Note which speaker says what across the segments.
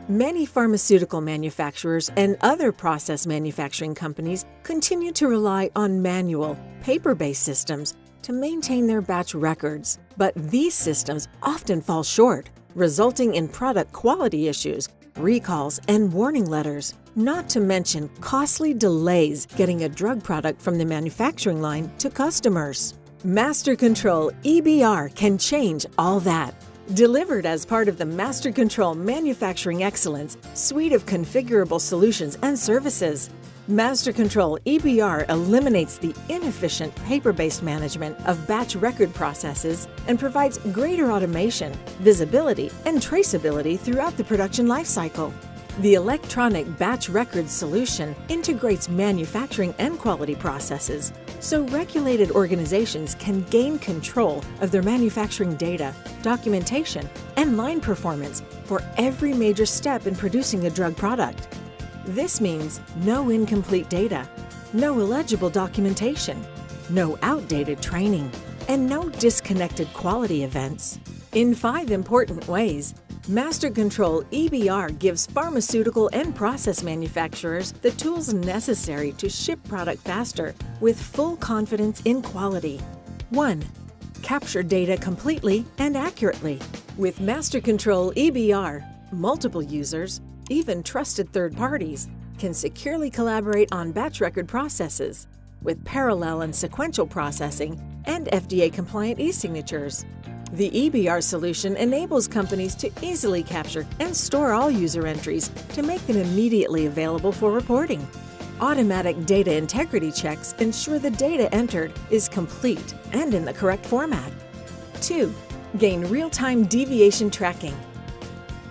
Speaker 1: Many pharmaceutical manufacturers and other process manufacturing companies continue to rely on manual, paper-based systems to maintain their batch records, but these systems often fall short, resulting in product quality issues, recalls, and warning letters, not to mention costly delays getting a drug product from the manufacturing line to customers. MasterControl EBR can change all that. Delivered as part of the MasterControl Manufacturing Excellence suite of configurable solutions and services, MasterControl EBR eliminates the inefficient paper-based management of batch record processes and provides greater automation, visibility, and traceability throughout the production lifecycle. The electronic batch record solution integrates manufacturing and quality processes, so regulated organizations can gain control of their manufacturing data, documentation, and line performance for every major step in producing a drug product. This means no incomplete data, no illegible documentation, no outdated training, and no disconnected quality events. In 5 important ways, MasterControl EBR gives pharmaceutical and process manufacturers the tools necessary to ship product faster with full confidence in quality. 1. Capture data completely and accurately. With MasterControl EBR, multiple users, even trusted third parties, can securely collaborate on batch record processes with parallel and sequential processing and FDA-compliant e-signatures. The EBR solution enables companies to easily capture and store all user entries to make them immediately available for reporting. Automatic data integrity checks ensure the data entered is complete and in the correct format. 2. Gain real-time deviation tracking.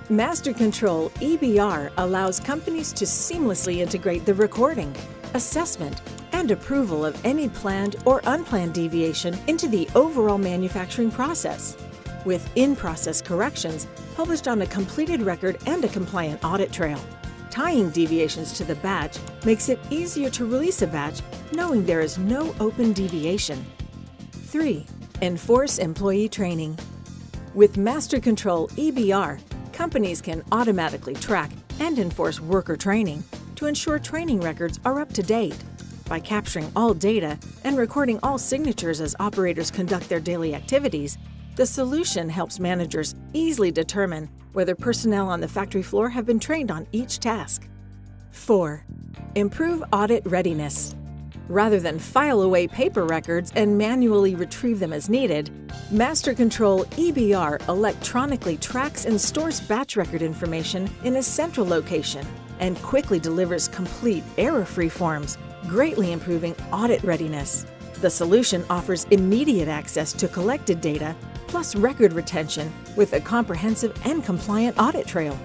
Speaker 1: MasterControl EBR allows companies to seamlessly integrate the recording, assessment, and approval of any planned or unplanned deviation into the overall manufacturing process, with in-process corrections published on a completed record and a compliant audit trail. Tying deviations to the batch makes it easier to release a batch knowing there is no open deviation. 3. Enforce employee training. With MasterControl EBR, companies can automatically track and enforce worker training to ensure training records are up to date. By capturing all data and recording all signatures as operators conduct their daily activities, the solution helps managers easily determine whether personnel on the factory floor have been trained on each task. 4. Improve audit readiness. Rather than file away paper records and manually retrieve them as needed, MasterControl EBR electronically tracks and stores batch record information in a central location and quickly delivers complete, error-free forms, greatly improving audit readiness. The solution offers immediate access to collected data plus record retention with a comprehensive and compliant audit trail.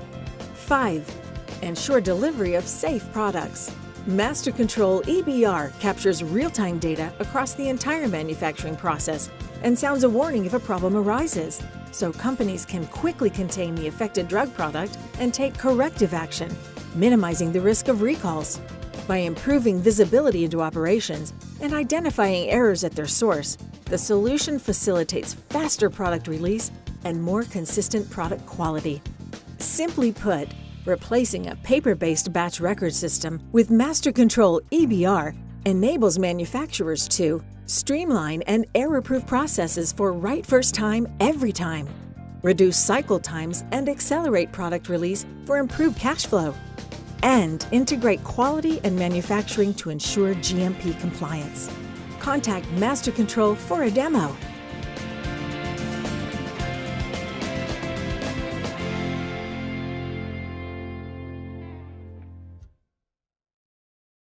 Speaker 1: 5. Ensure delivery of safe products. MasterControl EBR captures real-time data across the entire manufacturing process and sounds a warning if a problem arises, so companies can quickly contain the affected drug product and take corrective action, minimizing the risk of recalls. By improving visibility into operations and identifying errors at their source, the solution facilitates faster product release and more consistent product quality. Simply put, replacing a paper-based batch record system with MasterControl EBR enables manufacturers to streamline and error-proof processes for right first time, every time, reduce cycle times and accelerate product release for improved cash flow, and integrate quality and manufacturing to ensure GMP compliance. Contact MasterControl for a demo.